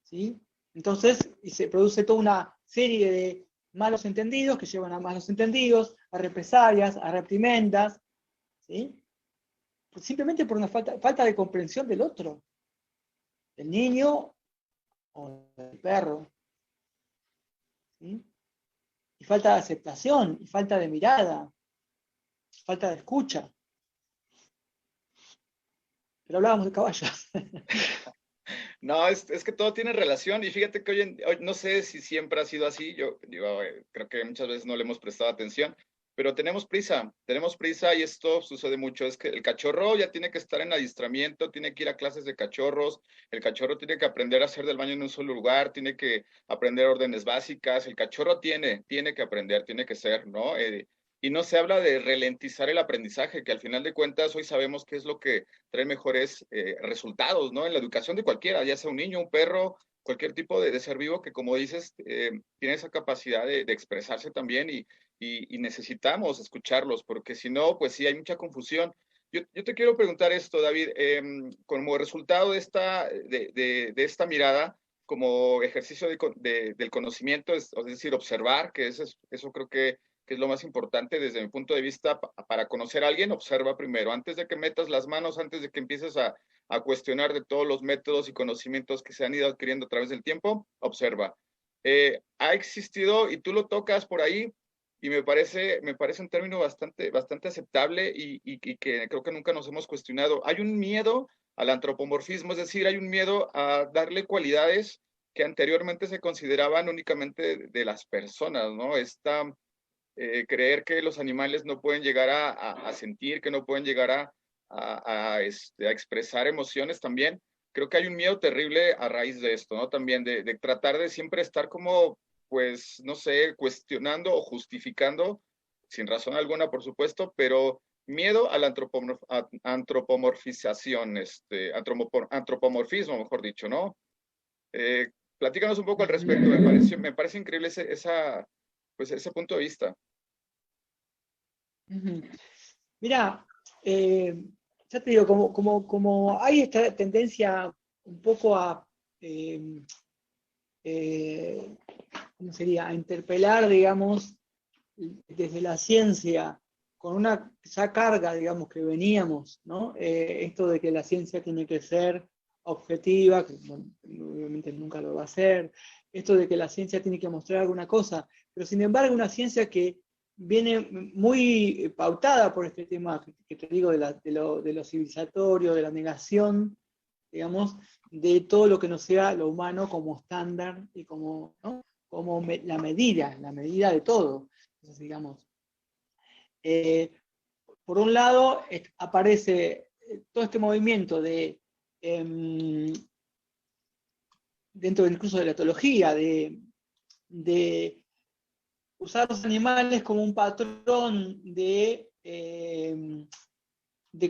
¿Sí? Entonces, y se produce toda una serie de malos entendidos que llevan a malos entendidos, a represalias, a reprimendas, ¿sí? Simplemente por una falta de comprensión del otro, del niño o del perro, ¿sí? Y falta de aceptación, y falta de mirada, falta de escucha. pero hablábamos de caballos. No, es que todo tiene relación y fíjate que hoy no sé si siempre ha sido así, yo digo, creo que muchas veces no le hemos prestado atención, pero tenemos prisa y esto sucede mucho, es que el cachorro ya tiene que estar en adiestramiento, tiene que ir a clases de cachorros, el cachorro tiene que aprender a hacer del baño en un solo lugar, tiene que aprender órdenes básicas, el cachorro tiene que aprender, tiene que ser, ¿no? Y no se habla de ralentizar el aprendizaje, que al final de cuentas hoy sabemos qué es lo que trae mejores resultados, ¿no? En la educación de cualquiera, ya sea un niño, un perro, cualquier tipo de ser vivo que, como dices, tiene esa capacidad de expresarse también y necesitamos escucharlos, porque si no, pues sí, hay mucha confusión. Yo te quiero preguntar esto, David, como resultado de esta mirada, como ejercicio del conocimiento, es decir, observar, que eso creo que es lo más importante desde mi punto de vista, para conocer a alguien, observa primero, antes de que metas las manos, antes de que empieces a cuestionar de todos los métodos y conocimientos que se han ido adquiriendo a través del tiempo, observa. Ha existido, y tú lo tocas por ahí, y me parece un término bastante aceptable y que creo que nunca nos hemos cuestionado. Hay un miedo al antropomorfismo, es decir, hay un miedo a darle cualidades que anteriormente se consideraban únicamente de las personas, ¿no? Creer que los animales no pueden llegar a sentir, que no pueden llegar a expresar emociones también. Creo que hay un miedo terrible a raíz de esto, ¿no? También de tratar de siempre estar como, pues, no sé, cuestionando o justificando, sin razón alguna, por supuesto, pero miedo a la antropomorfización, antropomorfismo, mejor dicho, ¿no? Platícanos un poco al respecto, me parece increíble ese punto de vista. Mira, ya te digo, como hay esta tendencia un poco a, ¿cómo sería?, a interpelar, digamos, desde la ciencia, con una ya carga, digamos, que veníamos, ¿no? Esto de que la ciencia tiene que ser objetiva, que bueno, obviamente nunca lo va a ser, esto de que la ciencia tiene que mostrar alguna cosa, pero sin embargo una ciencia que viene muy pautada por este tema que te digo de lo civilizatorio, de la negación, digamos, de todo lo que no sea lo humano como estándar y como, ¿no?, como la medida de todo. Entonces, digamos, por un lado aparece todo este movimiento de dentro incluso de la etología, de usar los animales como un patrón de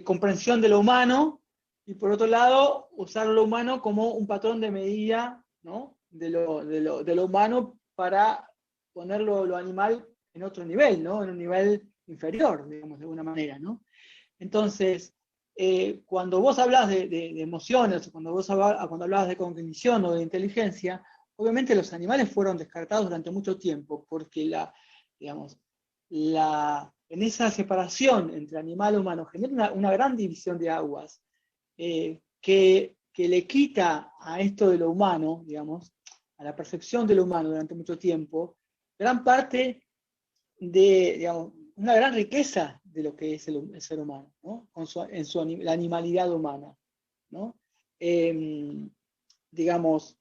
comprensión de lo humano, y por otro lado, usar lo humano como un patrón de medida, ¿no?, de lo humano para poner lo animal en otro nivel, ¿no?, en un nivel inferior, digamos, de alguna manera, ¿no? Entonces, cuando vos hablas de emociones, cuando hablabas de cognición o de inteligencia, obviamente los animales fueron descartados durante mucho tiempo, porque en esa separación entre animal y humano genera una gran división de aguas, que le quita a esto de lo humano, digamos, a la percepción de lo humano durante mucho tiempo, gran parte de, digamos, una gran riqueza de lo que es el ser humano, ¿no?, la animalidad humana, ¿no? Digamos,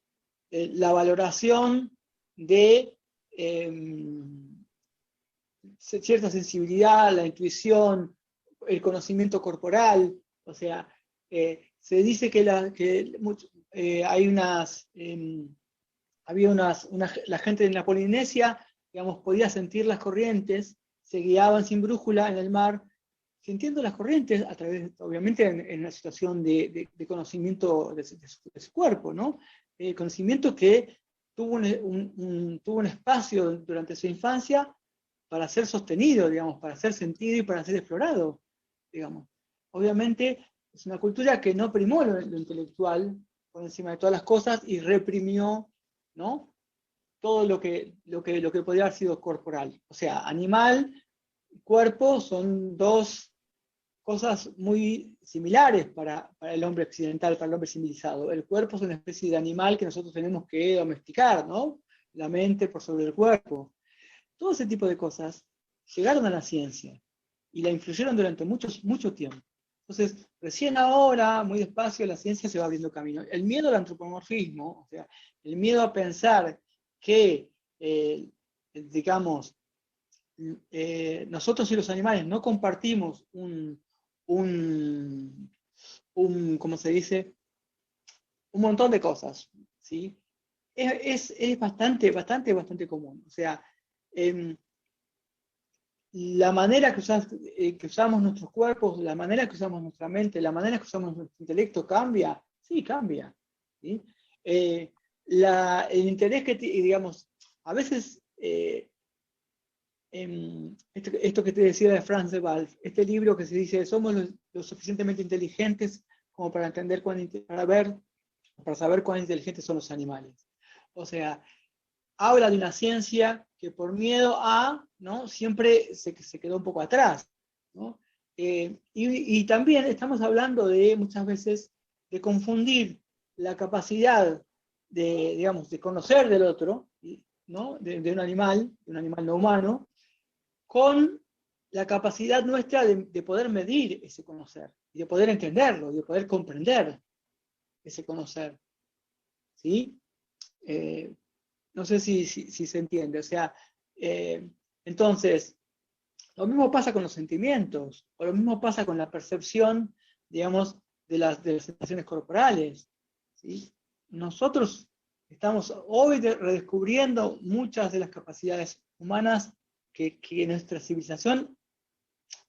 la valoración de cierta sensibilidad, la intuición, el conocimiento corporal. O sea, se dice que hay la gente en la Polinesia, digamos, podía sentir las corrientes, se guiaban sin brújula en el mar, sintiendo las corrientes a través, obviamente, en una situación de conocimiento de su cuerpo, ¿no? Conocimiento que tuvo un espacio durante su infancia para ser sostenido, digamos, para ser sentido y para ser explorado, digamos. Obviamente es una cultura que no primó lo intelectual por encima de todas las cosas y reprimió, ¿no?, todo lo que podría haber sido corporal. O sea, animal y cuerpo son dos cosas muy similares para el hombre occidental, para el hombre civilizado. El cuerpo es una especie de animal que nosotros tenemos que domesticar, ¿no? La mente por sobre el cuerpo. Todo ese tipo de cosas llegaron a la ciencia y la influyeron durante mucho tiempo. Entonces, recién ahora, muy despacio, la ciencia se va abriendo camino. El miedo al antropomorfismo, o sea, el miedo a pensar que, digamos, nosotros y los animales no compartimos ¿cómo se dice? Un montón de cosas, ¿sí? Es bastante común. O sea, la manera que usamos nuestros cuerpos, la manera que usamos nuestra mente, la manera que usamos nuestro intelecto cambia, sí, cambia. ¿Sí? El interés que, digamos, a veces, esto que te decía de Franz de Waal, este libro que se dice, somos lo suficientemente inteligentes como para entender, para saber cuán inteligentes son los animales. O sea, habla de una ciencia que por miedo a, ¿no? Siempre se quedó un poco atrás, ¿no? Y también estamos hablando de, muchas veces, de confundir la capacidad de, digamos, de conocer del otro, ¿no? De un animal no humano, con la capacidad nuestra de poder medir ese conocer, y de poder entenderlo, de poder comprender ese conocer, ¿sí? No sé si se entiende. O sea, entonces, lo mismo pasa con los sentimientos, o lo mismo pasa con la percepción, digamos, de las sensaciones corporales, ¿sí? Nosotros estamos hoy redescubriendo muchas de las capacidades humanas que nuestra civilización,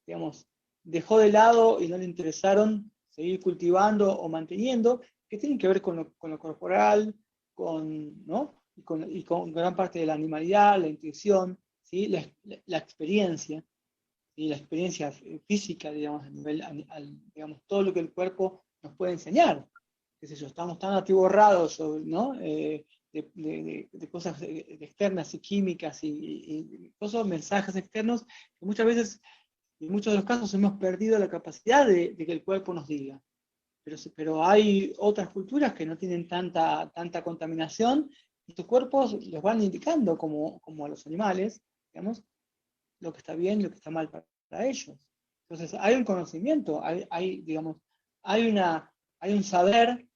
digamos, dejó de lado y no le interesaron seguir cultivando o manteniendo, que tienen que ver con lo corporal, ¿no? y con gran parte de la animalidad, la intuición, ¿sí? La experiencia, ¿sí? La experiencia física, digamos, a nivel, digamos, todo lo que el cuerpo nos puede enseñar. Qué sé yo, estamos tan atiborrados, ¿no? De cosas externas y químicas y cosas, mensajes externos, que muchas veces, en muchos de los casos, hemos perdido la capacidad de que el cuerpo nos diga. Pero hay otras culturas que no tienen tanta contaminación, y tus cuerpos les van indicando, como a los animales, digamos, lo que está bien y lo que está mal para ellos. Entonces, hay un conocimiento, digamos, hay un saber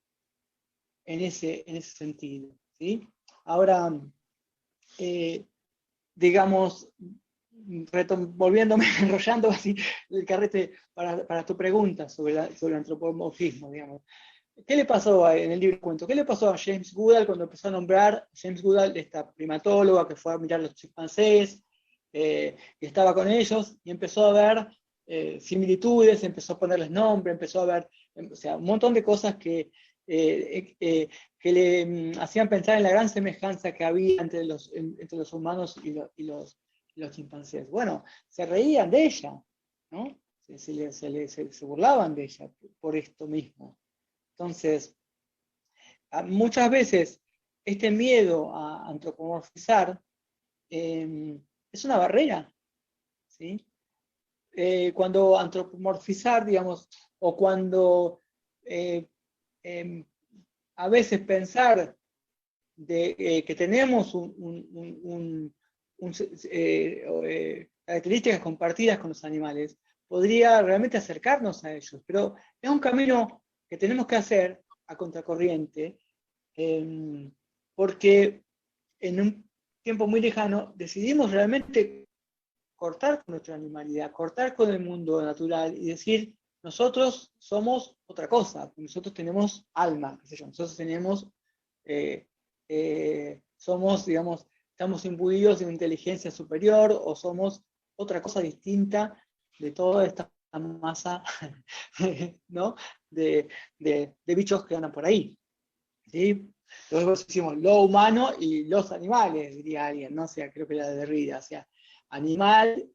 en ese sentido, ¿sí? Ahora, digamos, volviéndome, enrollando así el carrete para tu pregunta sobre el antropomorfismo, digamos. ¿Qué le pasó en el libro cuento? ¿Qué le pasó a James Goodall cuando empezó a nombrar James Goodall, esta primatóloga que fue a mirar los chimpancés, y estaba con ellos, y empezó a ver similitudes, empezó a ponerles nombre, empezó a ver, o sea, un montón de cosas que le hacían pensar en la gran semejanza que había entre los humanos y los chimpancés? Bueno, se reían de ella, ¿no? Se burlaban de ella por esto mismo. Entonces, muchas veces este miedo a antropomorfizar es una barrera, ¿sí? Cuando antropomorfizar, digamos, o cuando a veces pensar que tenemos características compartidas con los animales, podría realmente acercarnos a ellos, pero es un camino que tenemos que hacer a contracorriente, porque en un tiempo muy lejano decidimos realmente cortar con nuestra animalidad, cortar con el mundo natural y decir, nosotros somos otra cosa, nosotros tenemos alma, qué sé yo, nosotros tenemos, somos, digamos, estamos imbuidos de una inteligencia superior, o somos otra cosa distinta de toda esta masa, ¿no? de bichos que andan por ahí, ¿sí? Luego decimos lo humano y los animales, diría alguien, ¿no? O sea, creo que era de Derrida, o sea, animal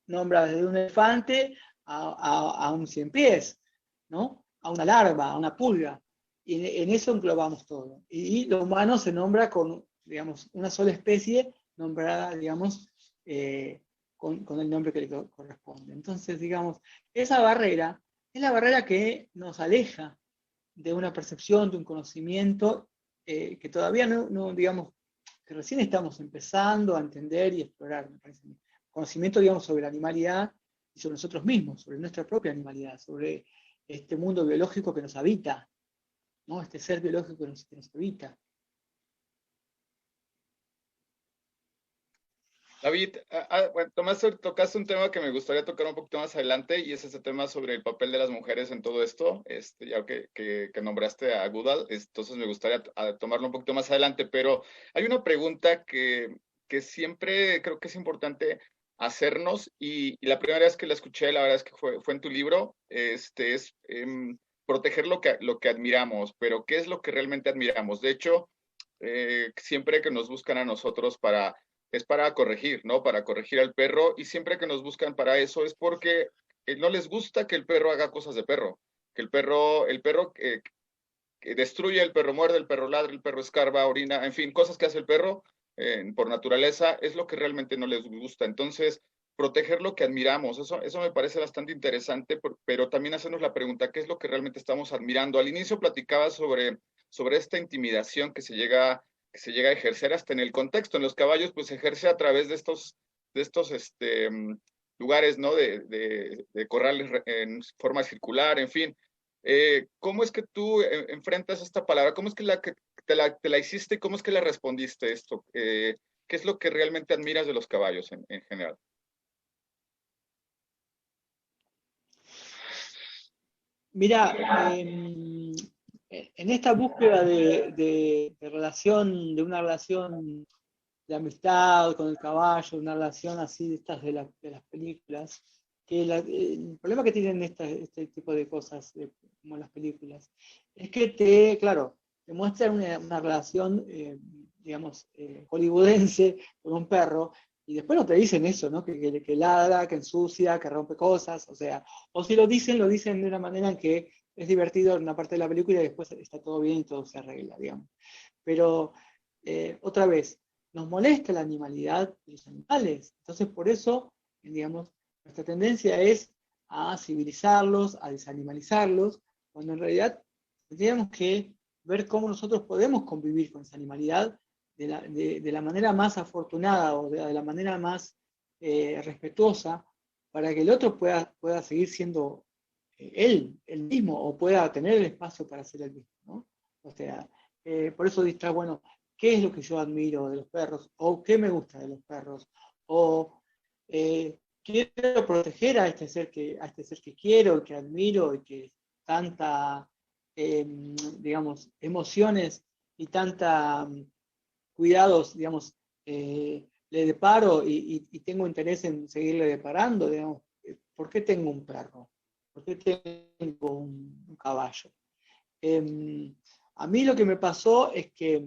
nombra desde un elefante a un cien pies, ¿no? A una larva, a una pulga. Y en eso englobamos todo. Y lo humano se nombra con, digamos, una sola especie nombrada, digamos, con el nombre que le corresponde. Entonces, digamos, esa barrera es la barrera que nos aleja de una percepción, de un conocimiento que todavía no, digamos, que recién estamos empezando a entender y explorar, me parece. Conocimiento, digamos, sobre la animalidad y sobre nosotros mismos, sobre nuestra propia animalidad, sobre este mundo biológico que nos habita, ¿no? Este ser biológico que nos habita. David, bueno, tocaste un tema que me gustaría tocar un poquito más adelante y es ese tema sobre el papel de las mujeres en todo esto, ya que nombraste a Goodall, entonces me gustaría tomarlo un poquito más adelante, pero hay una pregunta que siempre creo que es importante hacernos y la primera vez que la escuché, la verdad es que fue en tu libro, es proteger lo que admiramos, pero ¿qué es lo que realmente admiramos? De hecho, siempre que nos buscan a nosotros es para corregir, ¿no? Para corregir al perro y siempre que nos buscan para eso es porque no les gusta que el perro haga cosas de perro, que el perro que destruye, el perro muerde, el perro ladra, el perro escarba, orina, en fin, cosas que hace el perro por naturaleza es lo que realmente no les gusta. Entonces, proteger lo que admiramos, eso me parece bastante interesante, pero también hacernos la pregunta, ¿qué es lo que realmente estamos admirando? Al inicio platicaba sobre esta intimidación que se llega a ejercer hasta en el contexto. En los caballos, pues se ejerce a través de estos lugares, ¿no? De corrales en forma circular, en fin. ¿Cómo es que tú enfrentas esta palabra? ¿Cómo es que te la hiciste y cómo es que le respondiste esto? ¿Qué es lo que realmente admiras de los caballos en general? Mira, en esta búsqueda de relación, de una relación de amistad con el caballo, una relación así de estas de las películas, que el problema que tienen este tipo de cosas, como las películas, es que claro, te muestran una relación, digamos, hollywoodense con un perro, y después no te dicen eso, ¿no? Que ladra, que ensucia, que rompe cosas, o sea, o si lo dicen de una manera en que es divertido en una parte de la película y después está todo bien y todo se arregla, digamos. Pero, otra vez, nos molesta la animalidad de los animales. Entonces, por eso, digamos, nuestra tendencia es a civilizarlos, a desanimalizarlos, cuando en realidad tendríamos que ver cómo nosotros podemos convivir con esa animalidad de la manera más afortunada o de la manera más respetuosa para que el otro pueda seguir siendo él mismo o pueda tener el espacio para ser él mismo, ¿no? O sea, por eso está bueno, ¿qué es lo que yo admiro de los perros? ¿O qué me gusta de los perros? ¿O quiero proteger a este ser que quiero, que admiro y que tanta, digamos, emociones y tanta cuidados, digamos, le deparo y tengo interés en seguirle deparando, digamos, ¿por qué tengo un perro? ¿Por qué tengo un caballo? A mí lo que me pasó es que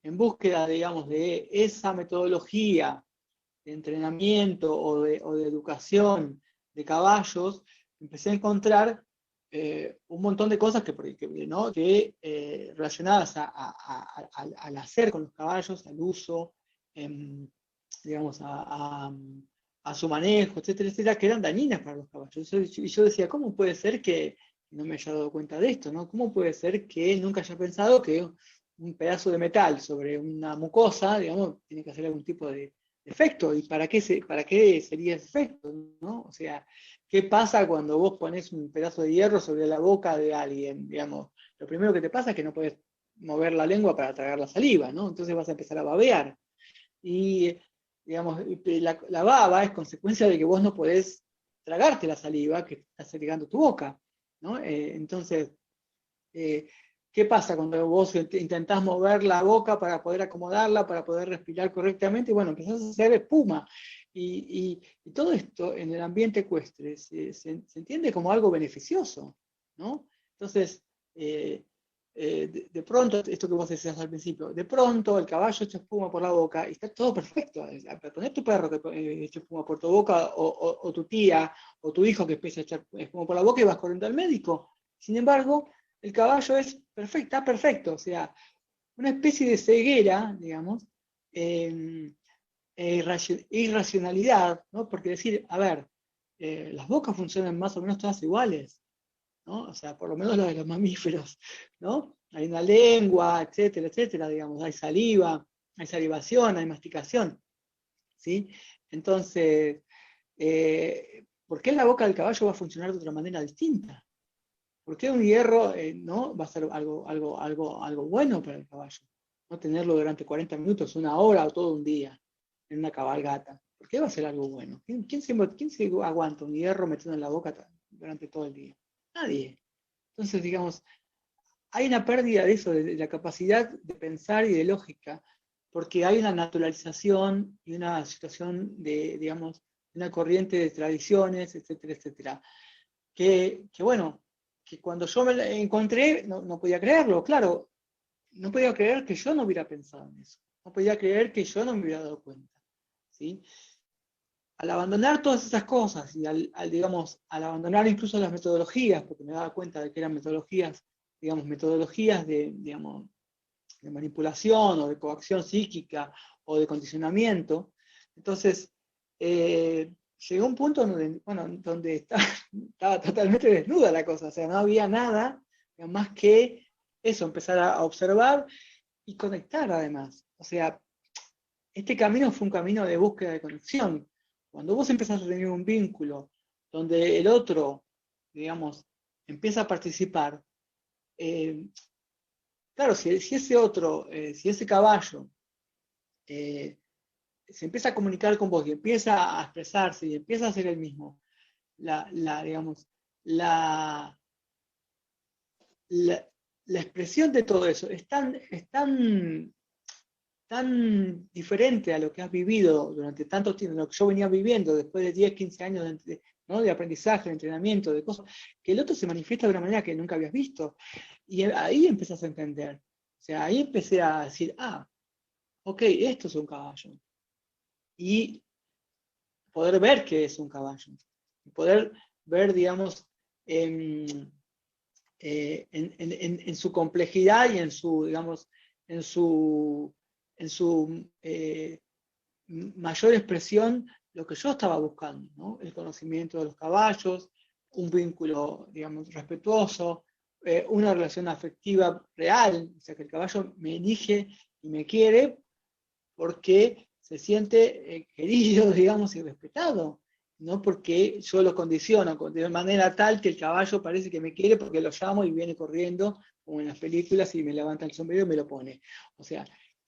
en búsqueda, digamos, de esa metodología de entrenamiento o de educación de caballos, empecé a encontrar un montón de cosas ¿no? Relacionadas al hacer con los caballos, al uso, digamos, a su manejo, etcétera, etcétera, que eran dañinas para los caballos. Y yo decía, ¿cómo puede ser que no me haya dado cuenta de esto? ¿No? ¿Cómo puede ser que nunca haya pensado que un pedazo de metal sobre una mucosa, digamos, tiene que hacer algún tipo de efecto? ¿Y para qué sería ese efecto? ¿No? O sea, ¿qué pasa cuando vos pones un pedazo de hierro sobre la boca de alguien? Digamos, lo primero que te pasa es que no puedes mover la lengua para tragar la saliva, ¿no? Entonces vas a empezar a babear. Y, digamos, la baba es consecuencia de que vos no podés tragarte la saliva que está llegando a tu boca, ¿no? Entonces, ¿qué pasa cuando vos intentás mover la boca para poder acomodarla, para poder respirar correctamente? Y bueno, empezás a hacer espuma. Y todo esto en el ambiente ecuestre se entiende como algo beneficioso, ¿no? Entonces, de pronto, esto que vos decías al principio, de pronto el caballo echa espuma por la boca y está todo perfecto. Poner tu perro que echa espuma por tu boca, o tu tía, o tu hijo que empieza a echar espuma por la boca y vas corriendo al médico. Sin embargo, el caballo es perfecto, está perfecto, o sea, una especie de ceguera, digamos, irracionalidad, ¿no? Porque decir, a ver, las bocas funcionan más o menos todas iguales, ¿no? O sea, por lo menos las de los mamíferos, ¿no? Hay una lengua, etcétera, etcétera, digamos, hay saliva, hay salivación, hay masticación, ¿sí? Entonces, ¿por qué la boca del caballo va a funcionar de otra manera distinta? ¿Por qué un hierro no va a ser algo bueno para el caballo? No tenerlo durante 40 minutos, una hora o todo un día en una cabalgata. ¿Por qué va a ser algo bueno? ¿Quién se aguanta un hierro metido en la boca durante todo el día? Nadie. Entonces, digamos, hay una pérdida de eso, de la capacidad de pensar y de lógica, porque hay una naturalización y una situación de, digamos, una corriente de tradiciones, etcétera, etcétera. Bueno, que cuando yo me la encontré, no podía creerlo, claro, no podía creer que yo no hubiera pensado en eso, no podía creer que yo no me hubiera dado cuenta, ¿sí? Al abandonar todas esas cosas y digamos, al abandonar incluso las metodologías, porque me daba cuenta de que eran metodologías, digamos, metodologías digamos, de manipulación o de coacción psíquica o de condicionamiento, entonces llegó un punto donde, bueno, donde estaba totalmente desnuda la cosa, o sea, no había nada más que eso, empezar a observar y conectar además. O sea, este camino fue un camino de búsqueda de conexión. Cuando vos empezás a tener un vínculo donde el otro, digamos, empieza a participar, eh, claro, si ese otro, si ese caballo se empieza a comunicar con vos y empieza a expresarse y empieza a ser el mismo, digamos, la, la, la expresión de todo eso es tan diferente a lo que has vivido durante tanto tiempo, lo que yo venía viviendo después de 10, 15 años ¿no? de aprendizaje, de entrenamiento, de cosas, que el otro se manifiesta de una manera que nunca habías visto. Y ahí empezás a entender. O sea, ahí empecé a decir, ok, esto es un caballo. Y poder ver qué es un caballo. Poder ver, digamos, en su complejidad y en su, digamos, en su mayor expresión lo que yo estaba buscando, ¿no? El conocimiento de los caballos, un vínculo, digamos, respetuoso, una relación afectiva real, o sea, que el caballo me elige y me quiere porque se siente querido, digamos, y respetado, no porque yo lo condiciono de manera tal que el caballo parece que me quiere porque lo llamo y viene corriendo, como en las películas, y me levanta el sombrero y me lo pone. O sea,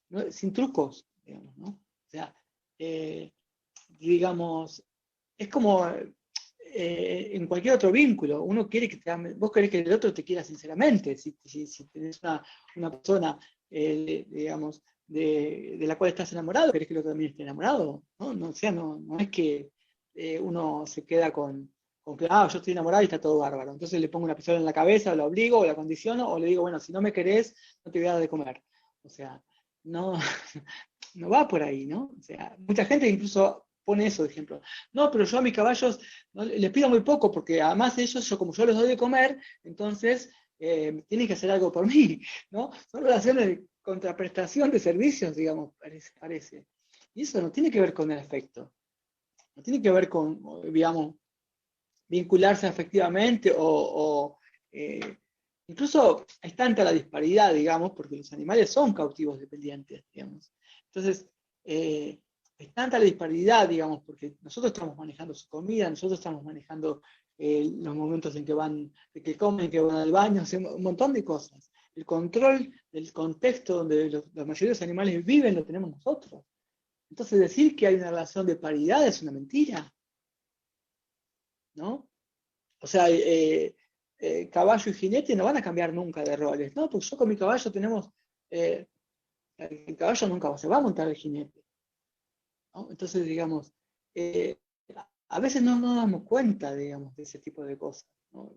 ¿no? Sin trucos, digamos, ¿no? O sea, digamos, es como en cualquier otro vínculo, uno quiere que vos querés que el otro te quiera sinceramente, si tenés una persona, digamos, de la cual estás enamorado, querés que el otro también esté enamorado, ¿no? O sea, no es que uno se queda con que, yo estoy enamorado y está todo bárbaro, entonces le pongo una pistola en la cabeza, o lo obligo, o la condiciono, o le digo, bueno, si no me querés, no te voy a dar de comer. O sea, no, no va por ahí, ¿no? O sea, mucha gente incluso pone eso de ejemplo. No, pero yo a mis caballos no, les pido muy poco, porque además de ellos, como yo les doy de comer, entonces tienen que hacer algo por mí, ¿no? Son relaciones de contraprestación de servicios, digamos, parece. Y eso no tiene que ver con el afecto, no tiene que ver con, digamos, vincularse afectivamente incluso es tanta la disparidad, digamos, porque los animales son cautivos dependientes, digamos. Entonces, es tanta la disparidad, digamos, porque nosotros estamos manejando su comida, nosotros estamos manejando los momentos en que que comen, que van al baño, un montón de cosas. El control del contexto donde la mayoría de los animales viven lo tenemos nosotros. Entonces, decir que hay una relación de paridad es una mentira, ¿no? O sea, caballo y jinete no van a cambiar nunca de roles, ¿no? Porque yo con mi caballo tenemos, el caballo nunca se va a montar el jinete, ¿no? Entonces, digamos, a veces no nos damos cuenta, digamos, de ese tipo de cosas, ¿no?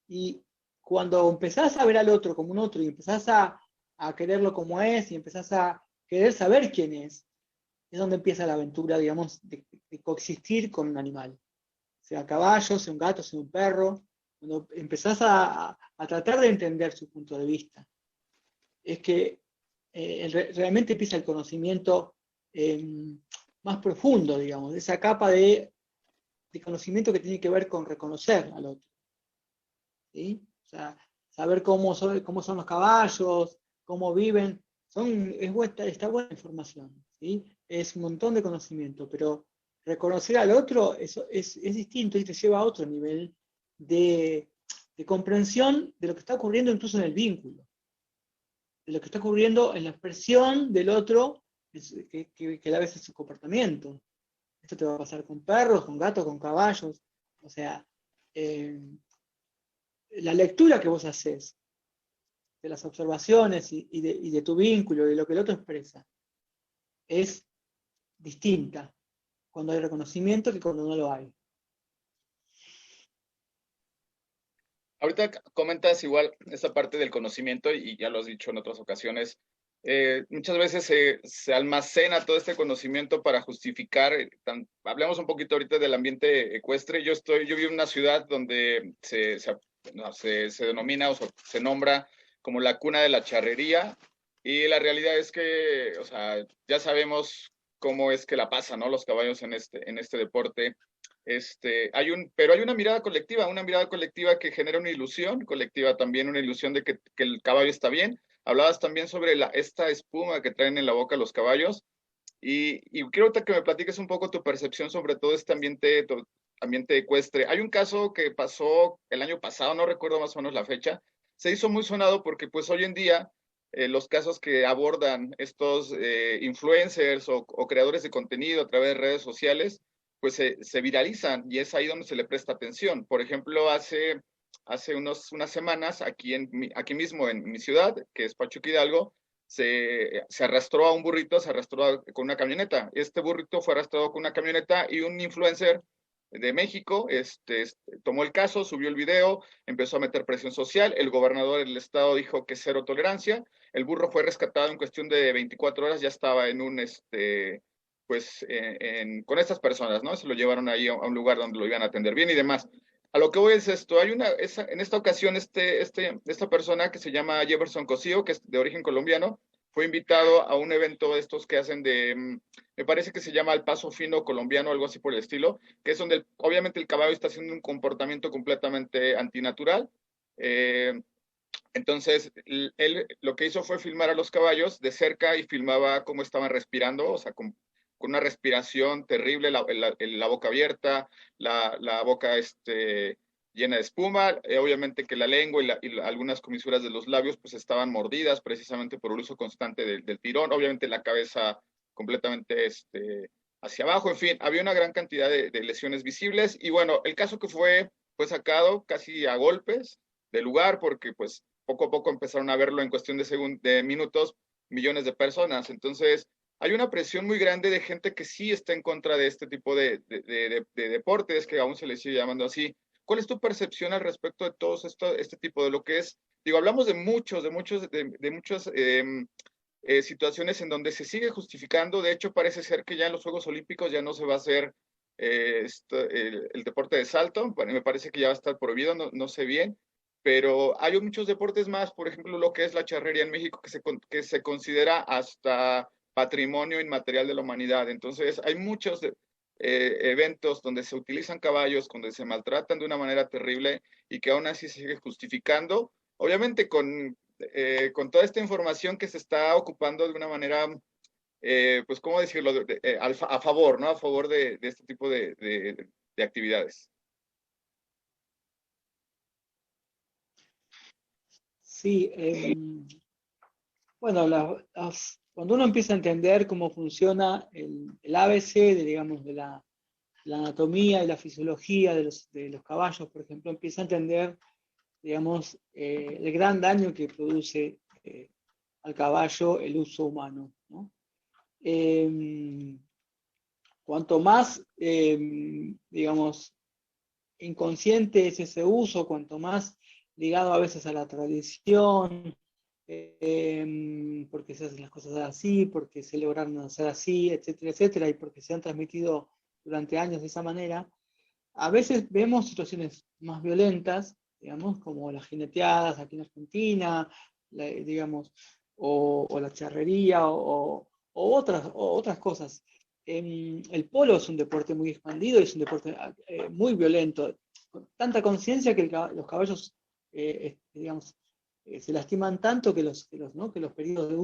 Y cuando empezás a ver al otro como un otro y empezás a quererlo como es y empezás a querer saber quién es donde empieza la aventura, digamos, de coexistir con un animal. Sea caballo, sea un gato, sea un perro, cuando empezás a tratar de entender su punto de vista, es que realmente empieza el conocimiento más profundo, digamos, de esa capa de conocimiento que tiene que ver con reconocer al otro. ¿Sí? O sea, saber cómo son los caballos, cómo viven, está buena información, ¿sí? Es un montón de conocimiento, pero reconocer al otro es distinto y te lleva a otro nivel de de comprensión de lo que está ocurriendo incluso en el vínculo, de lo que está ocurriendo en la expresión del otro, que a veces es su comportamiento. Esto te va a pasar con perros, con gatos, con caballos. O sea, la lectura que vos haces de las observaciones y de tu vínculo, de lo que el otro expresa, es distinta cuando hay reconocimiento que cuando no lo hay. Ahorita comentas igual esa parte del conocimiento y ya lo has dicho en otras ocasiones. Muchas veces se almacena todo este conocimiento para justificar. Hablemos un poquito ahorita del ambiente ecuestre. Yo vivo en una ciudad donde se denomina o se nombra como la cuna de la charrería, y la realidad es que, o sea, ya sabemos cómo es que la pasan, ¿no? Los caballos en este deporte. Pero hay una mirada colectiva que genera una ilusión colectiva también, una ilusión de que el caballo está bien. Hablabas también sobre esta espuma que traen en la boca los caballos, y quiero que me platiques un poco tu percepción sobre todo este ambiente ecuestre. Hay un caso que pasó el año pasado, no recuerdo más o menos la fecha, se hizo muy sonado porque pues hoy en día los casos que abordan estos influencers o creadores de contenido a través de redes sociales, pues se viralizan, y es ahí donde se le presta atención. Por ejemplo, hace unas semanas, aquí mismo en mi ciudad, que es Pachuca Hidalgo, se arrastró a un burrito, se arrastró con una camioneta. Este burrito fue arrastrado con una camioneta, y un influencer de México tomó el caso, subió el video, empezó a meter presión social. El gobernador del estado dijo que cero tolerancia. El burro fue rescatado en cuestión de 24 horas, ya estaba en con estas personas, ¿no? Se lo llevaron ahí a un lugar donde lo iban a atender bien y demás. A lo que voy es esto: en esta ocasión esta persona que se llama Jefferson Cosío, que es de origen colombiano, fue invitado a un evento de estos que hacen me parece que se llama el paso fino colombiano, algo así por el estilo, que es donde obviamente el caballo está haciendo un comportamiento completamente antinatural. Entonces, él lo que hizo fue filmar a los caballos de cerca y filmaba cómo estaban respirando, o sea, con una respiración terrible, la boca abierta, la boca llena de espuma. Obviamente que la lengua y algunas comisuras de los labios pues estaban mordidas precisamente por el uso constante del tirón. Obviamente la cabeza completamente hacia abajo. En fin, había una gran cantidad de lesiones visibles, y bueno, el caso que fue sacado casi a golpes del lugar, porque pues poco a poco empezaron a verlo en cuestión de minutos millones de personas. Entonces, hay una presión muy grande de gente que sí está en contra de este tipo de deportes, que aún se les sigue llamando así. ¿Cuál es tu percepción al respecto de todo este tipo de lo que es? Digo, hablamos de muchas situaciones en donde se sigue justificando. De hecho, parece ser que ya en los Juegos Olímpicos ya no se va a hacer el deporte de salto. Me parece que ya va a estar prohibido, no sé bien. Pero hay muchos deportes más, por ejemplo, lo que es la charrería en México, que se considera hasta patrimonio inmaterial de la humanidad. Entonces, hay muchos eventos donde se utilizan caballos, donde se maltratan de una manera terrible, y que aún así se sigue justificando. Obviamente con toda esta información que se está ocupando de una manera, pues, ¿cómo decirlo?, a favor, ¿no? A favor de este tipo de actividades. Sí, bueno, cuando uno empieza a entender cómo funciona el ABC, digamos, de la anatomía y la fisiología de los caballos, por ejemplo, empieza a entender, digamos, el gran daño que produce al caballo el uso humano, ¿no? Cuanto más, digamos, inconsciente es ese uso, cuanto más ligado a veces a la tradición, porque se hacen las cosas así, porque se lograron hacer así, etcétera, etcétera, y porque se han transmitido durante años de esa manera, a veces vemos situaciones más violentas, digamos, como las jineteadas aquí en Argentina, digamos, o la charrería, o otras cosas. El polo es un deporte muy expandido, es un deporte muy violento, con tanta conciencia que los caballos, digamos, se lastiman tanto que los periodos de